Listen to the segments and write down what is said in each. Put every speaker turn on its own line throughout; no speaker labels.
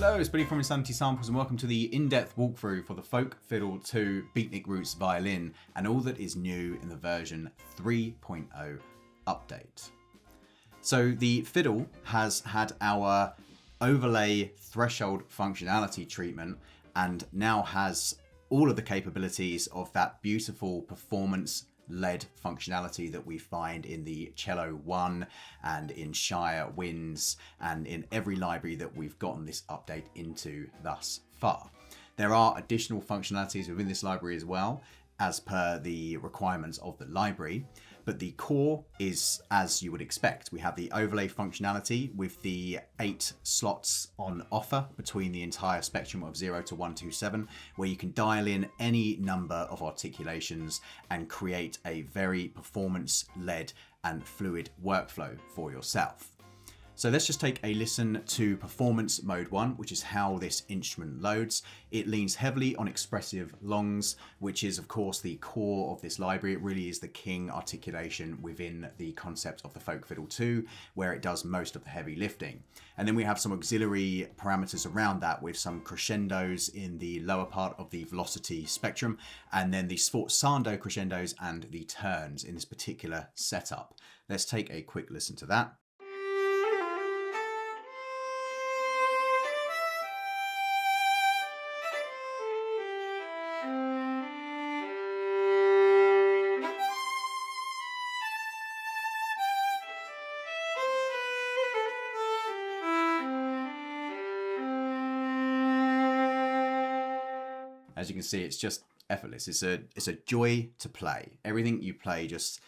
Hello, it's Billy from Insanity Samples and welcome to the in-depth walkthrough for the Folk Fiddle 2 Beatnik Roots Violin and all that is new in the version 3.0 update. So the fiddle has had our overlay threshold functionality treatment and now has all of the capabilities of that beautiful performance led functionality that we find in the Cello 1 and in Shire Winds and in every library that we've gotten this update into thus far. There are additional functionalities within this library as well, as per the requirements of the library, but the core is as you would expect. We have the overlay functionality with the 8 slots on offer between the entire spectrum of 0 to 127, where you can dial in any number of articulations and create a very performance-led and fluid workflow for yourself. So let's just take a listen to Performance Mode 1, which is how this instrument loads. It leans heavily on expressive longs, which is of course the core of this library. It really is the king articulation within the concept of the Folk Fiddle 2, where it does most of the heavy lifting. And then we have some auxiliary parameters around that with some crescendos in the lower part of the velocity spectrum, and then the sforzando crescendos and the turns in this particular setup. Let's take a quick listen to that. As you can see, it's just effortless. It's a joy to play. Everything you play just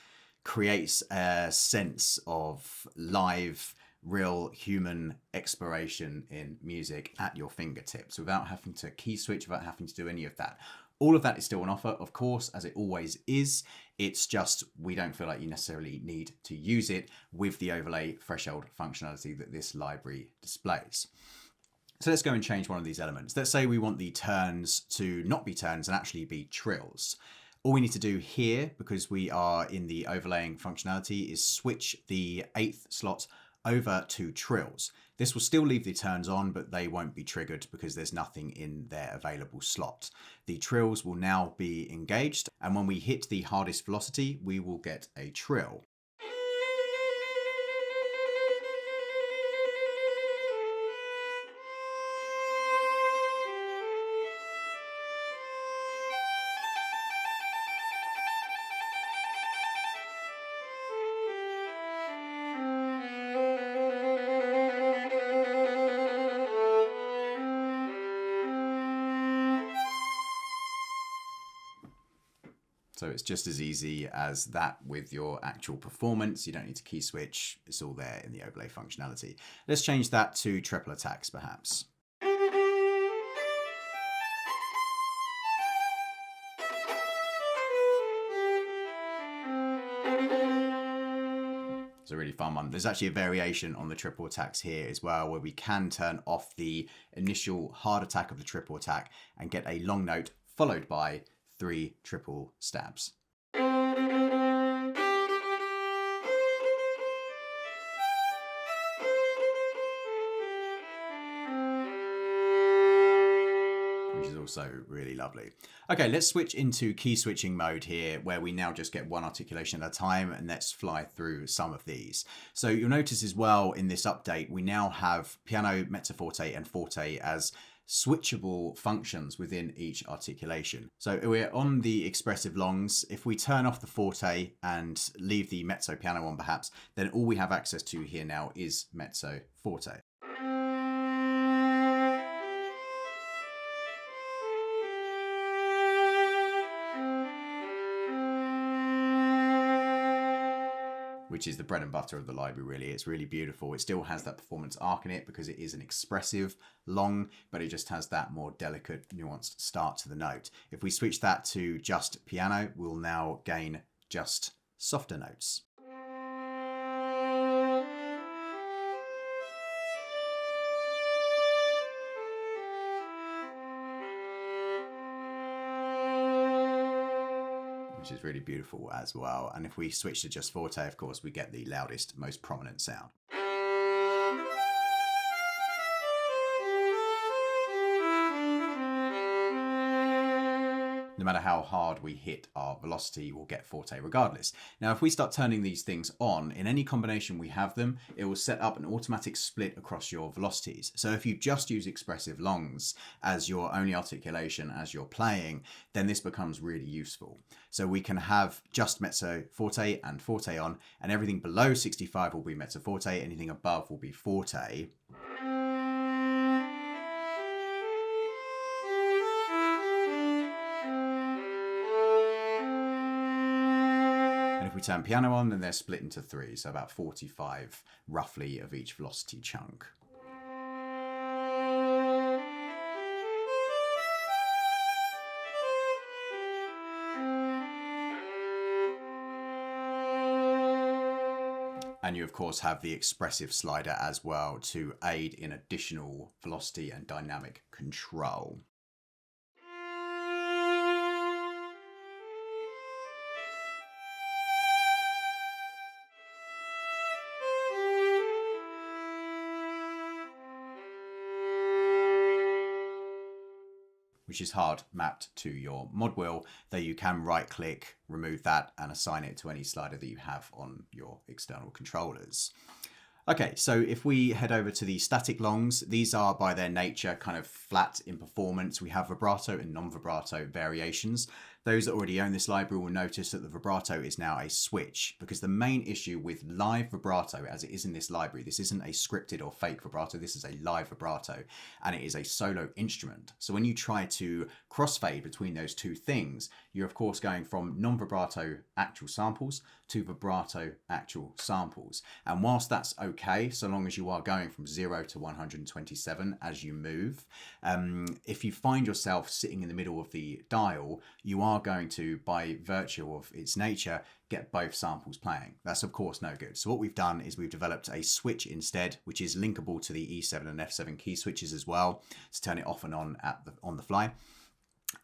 creates a sense of live, real human exploration in music at your fingertips without having to key switch, without having to do any of that. All of that is still on offer, of course, as it always is. It's just we don't feel like you necessarily need to use it with the overlay threshold functionality that this library displays. So let's go and change one of these elements. Let's say we want the turns to not be turns and actually be trills. All we need to do here, because we are in the overlaying functionality, is switch the 8th slot over to trills. This will still leave the turns on, but they won't be triggered because there's nothing in their available slot. The trills will now be engaged, and when we hit the hardest velocity, we will get a trill. So it's just as easy as that with your actual performance. You don't need to key switch. It's all there in the overlay functionality. Let's change that to treble attacks perhaps. It's a really fun one. There's actually a variation on the triple attacks here as well, where we can turn off the initial hard attack of the triple attack and get a long note followed by 3 triple stabs. Which is also really lovely. Okay, let's switch into key switching mode here, where we now just get one articulation at a time, and let's fly through some of these. So you'll notice as well in this update, we now have piano, mezzo forte and forte as switchable functions within each articulation. So we're on the expressive longs. If we turn off the forte and leave the mezzo piano on perhaps, then all we have access to here now is mezzo forte. Which is the bread and butter of the library, really. It's really beautiful. It still has that performance arc in it because it is an expressive long, but it just has that more delicate, nuanced start to the note. If we switch that to just piano, we'll now gain just softer notes. Which is really beautiful as well. And if we switch to just forte, of course, we get the loudest, most prominent sound. matter how hard we hit our velocity, we'll get forte regardless. Now, if we start turning these things on, in any combination we have them, it will set up an automatic split across your velocities. So if you just use expressive longs as your only articulation as you're playing, then this becomes really useful. So we can have just mezzo forte and forte on, and everything below 65 will be mezzo forte, anything above will be forte. And if we turn piano on, then they're split into three, so about 45 roughly of each velocity chunk. And you of course have the expressive slider as well to aid in additional velocity and dynamic control. Which is hard mapped to your mod wheel, though you can right click, remove that and assign it to any slider that you have on your external controllers. Okay, so if we head over to the static longs, these are by their nature kind of flat in performance. We have vibrato and non-vibrato variations. Those that already own this library will notice that the vibrato is now a switch, because the main issue with live vibrato, as it is in this library, this isn't a scripted or fake vibrato, this is a live vibrato, and it is a solo instrument. So when you try to crossfade between those two things, you're of course going from non-vibrato actual samples to vibrato actual samples. And whilst that's okay, so long as you are going from 0 to 127 as you move, if you find yourself sitting in the middle of the dial, you are going to, by virtue of its nature, get both samples playing. That's of course no good. So what we've done is we've developed a switch instead, which is linkable to the E7 and F7 key switches as well, to turn it off and on on the fly.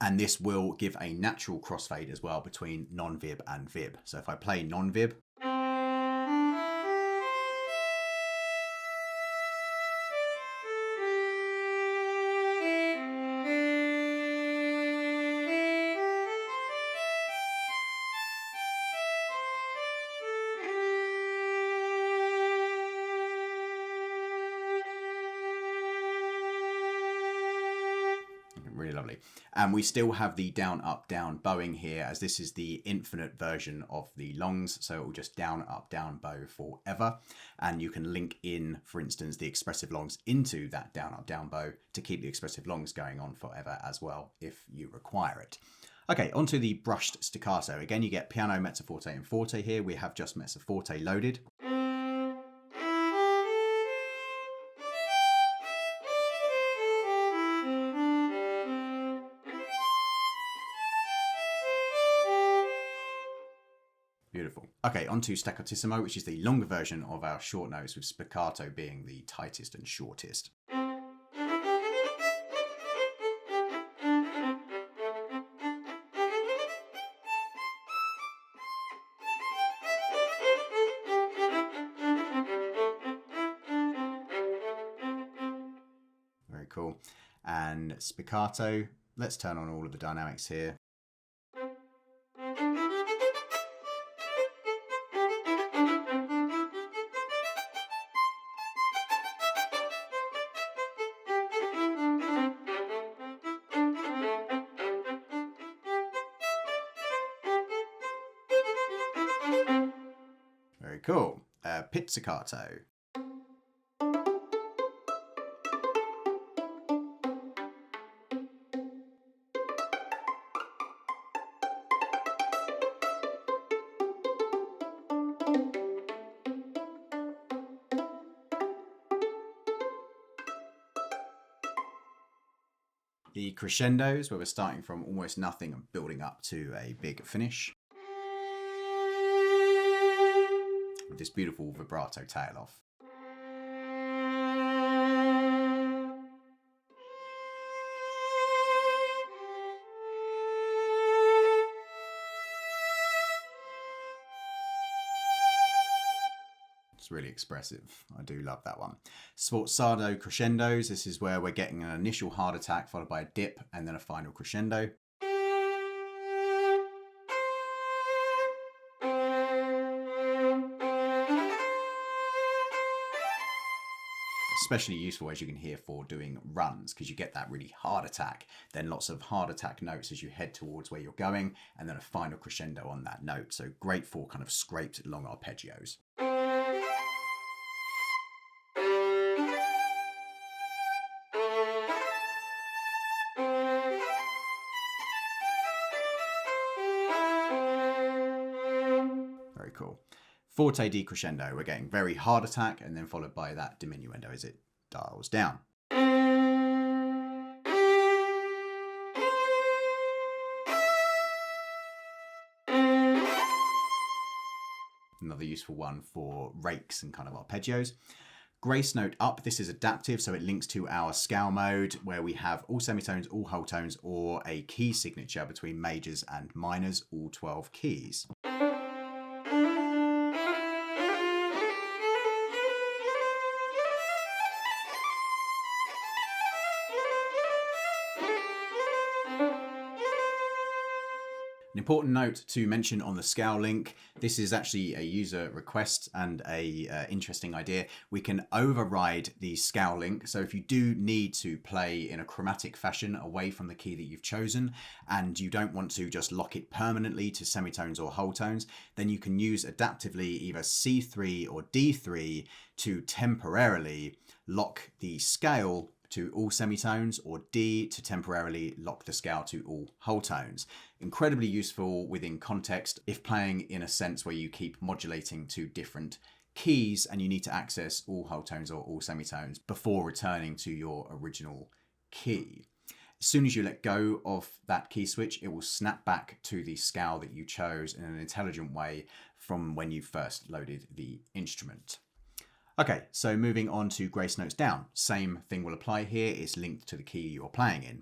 And this will give a natural crossfade as well between non-vib and vib. So if I play non-vib, really lovely. And we still have the down, up, down bowing here, as this is the infinite version of the longs. So it will just down, up, down bow forever. And you can link in, for instance, the expressive longs into that down, up, down bow to keep the expressive longs going on forever as well, if you require it. Okay, onto the brushed staccato. Again, you get piano, mezzo forte and forte here. We have just mezzo forte loaded. Beautiful. Okay, onto staccatissimo, which is the longer version of our short notes, with spiccato being the tightest and shortest. Very cool. And spiccato, let's turn on all of the dynamics here. Very cool. Pizzicato. The crescendos, where we're starting from almost nothing and building up to a big finish. With this beautiful vibrato tail off. It's really expressive. I do love that one. Sforzado crescendos. This is where we're getting an initial hard attack followed by a dip and then a final crescendo. especially useful, as you can hear, for doing runs, because you get that really hard attack, then lots of hard attack notes as you head towards where you're going, and then a final crescendo on that note. So great for kind of scraped long arpeggios. Very cool. Forte decrescendo, we're getting very hard attack, and then followed by that diminuendo as it dials down. Another useful one for rakes and kind of arpeggios. Grace note up, this is adaptive, so it links to our scale mode where we have all semitones, all whole tones, or a key signature between majors and minors, all 12 keys. An important note to mention on the scale link, this is actually a user request and a interesting idea. We can override the scale link. So if you do need to play in a chromatic fashion away from the key that you've chosen, and you don't want to just lock it permanently to semitones or whole tones, then you can use adaptively either C3 or D3 to temporarily lock the scale to all semitones, or D to temporarily lock the scale to all whole tones. Incredibly useful within context if playing in a sense where you keep modulating to different keys and you need to access all whole tones or all semitones before returning to your original key. As soon as you let go of that key switch, it will snap back to the scale that you chose in an intelligent way from when you first loaded the instrument. Okay, so moving on to grace notes down. Same thing will apply here. It's linked to the key you're playing in.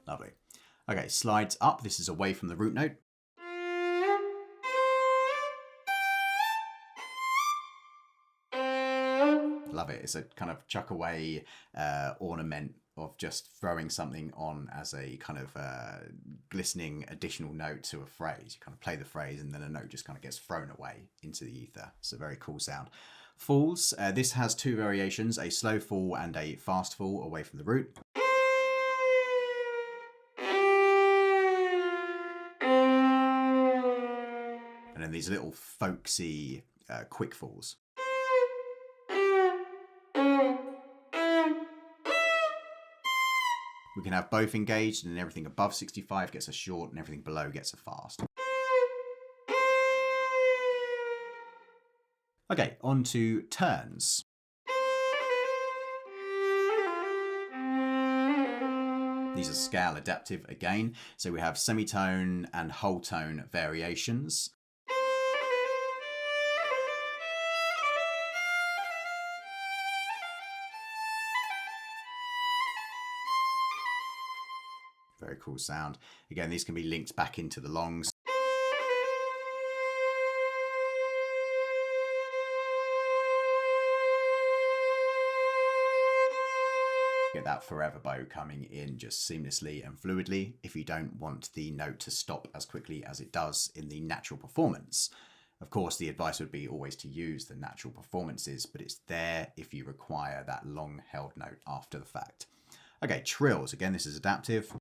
Lovely. Okay, slides up. This is away from the root note. Love it. It's a kind of chuck away ornament of just throwing something on as a kind of glistening additional note to a phrase. You kind of play the phrase and then a note just kind of gets thrown away into the ether. It's a very cool sound. Falls. This has two variations, a slow fall and a fast fall away from the root. And then these little folksy quick falls. We can have both engaged, and everything above 65 gets a short and everything below gets a fast. Okay, on to turns. These are scale adaptive again. So we have semitone and whole tone variations. Very cool sound. Again, these can be linked back into the longs. Get that forever bow coming in just seamlessly and fluidly if you don't want the note to stop as quickly as it does in the natural performance. Of course, the advice would be always to use the natural performances, but it's there if you require that long held note after the fact. Okay, trills. Again, this is adaptive.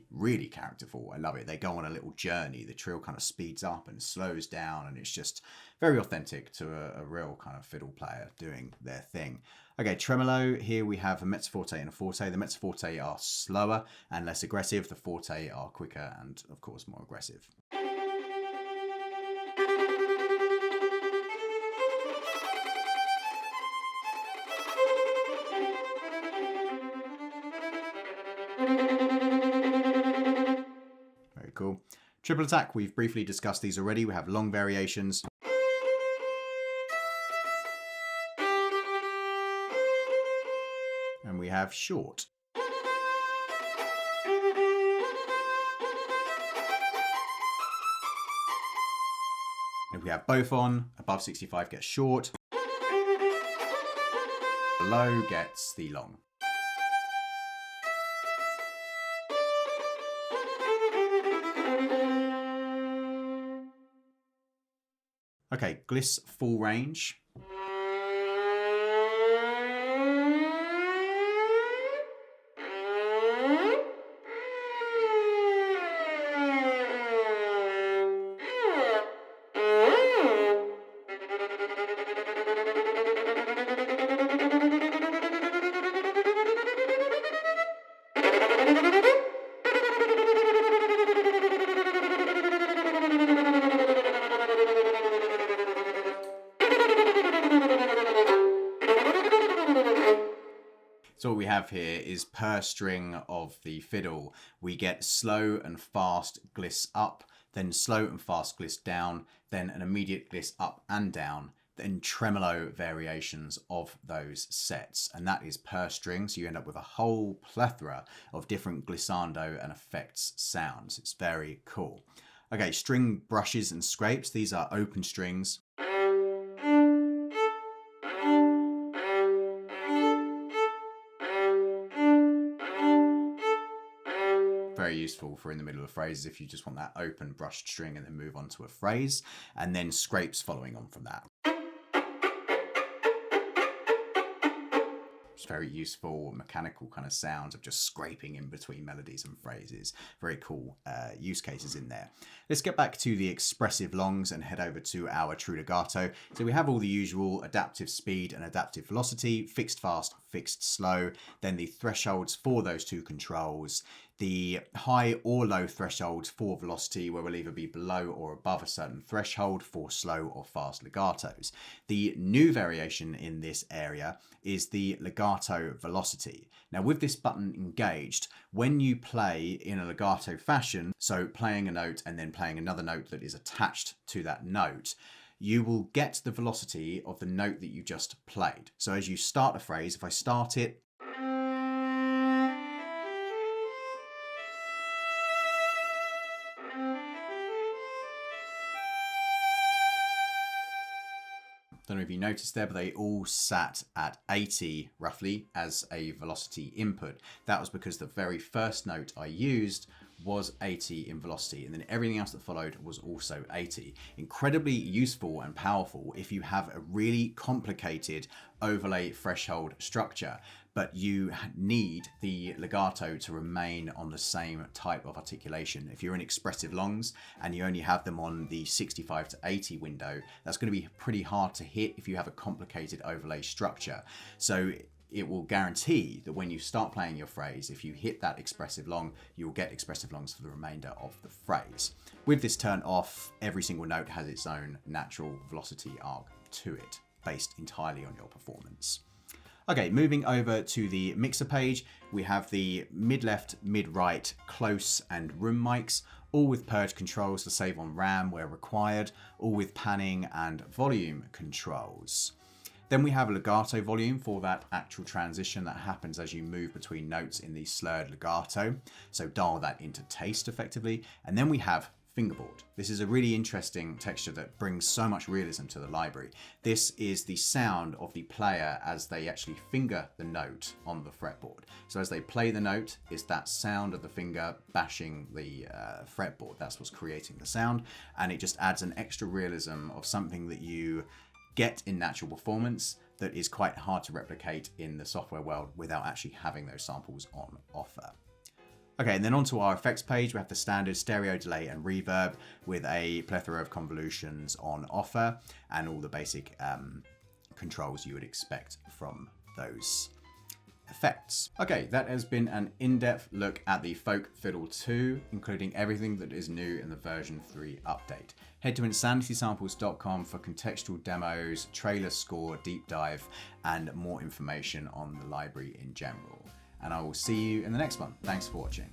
Really characterful. I love it. They go on a little journey. The trill kind of speeds up and slows down, and it's just very authentic to a real kind of fiddle player doing their thing. Okay, tremolo. Here we have a mezzo forte and a forte. The mezzo forte are slower and less aggressive. The forte are quicker and, of course, more aggressive. Cool. Triple attack, we've briefly discussed these already. We have long variations. And we have short. we have both on. Above 65 gets short. Below gets the long. Okay, gliss full range. So what we have here is per string of the fiddle, we get slow and fast gliss up, then slow and fast gliss down, then an immediate gliss up and down, then tremolo variations of those sets. And that is per string, so you end up with a whole plethora of different glissando and effects sounds. It's very cool. Okay, string brushes and scrapes. These are open strings. Very useful for in the middle of phrases if you just want that open brushed string and then move on to a phrase, and then scrapes following on from that. It's very useful mechanical kind of sounds of just scraping in between melodies and phrases. Very cool use cases in there. Let's get back to the expressive longs and head over to our true legato. So we have all the usual adaptive speed and adaptive velocity, fixed fast, fixed slow, then the thresholds for those two controls, the high or low thresholds for velocity, where we'll either be below or above a certain threshold for slow or fast legatos. The new variation in this area is the legato velocity. Now with this button engaged, when you play in a legato fashion, so playing a note and then playing another note that is attached to that note, you will get the velocity of the note that you just played. So as you start a phrase, if I start it, don't know if you noticed there, but they all sat at 80 roughly as a velocity input. That was because the very first note I used was 80 in velocity, and then everything else that followed was also 80. Incredibly useful and powerful if you have a really complicated overlay threshold structure, but you need the legato to remain on the same type of articulation. If you're in expressive longs and you only have them on the 65 to 80 window, that's going to be pretty hard to hit if you have a complicated overlay structure. So it will guarantee that when you start playing your phrase, if you hit that expressive long, you will get expressive longs for the remainder of the phrase. With this turned off, every single note has its own natural velocity arc to it, based entirely on your performance. Okay, moving over to the mixer page, we have the mid-left, mid-right, close and room mics, all with purge controls to save on RAM where required, all with panning and volume controls. Then we have a legato volume for that actual transition that happens as you move between notes in the slurred legato. So dial that into taste effectively. And then we have fingerboard. This is a really interesting texture that brings so much realism to the library. This is the sound of the player as they actually finger the note on the fretboard. So as they play the note, it's that sound of the finger bashing the fretboard. That's what's creating the sound. And it just adds an extra realism of something that you get in natural performance that is quite hard to replicate in the software world without actually having those samples on offer. Okay, and then onto our effects page, we have the standard stereo, delay and reverb with a plethora of convolutions on offer and all the basic controls you would expect from those effects. Okay, that has been an in-depth look at the Folk Fiddle 2, including everything that is new in the version 3 update. Head to insanitysamples.com for contextual demos, trailer score, deep dive, and more information on the library in general. And I will see you in the next one. Thanks for watching.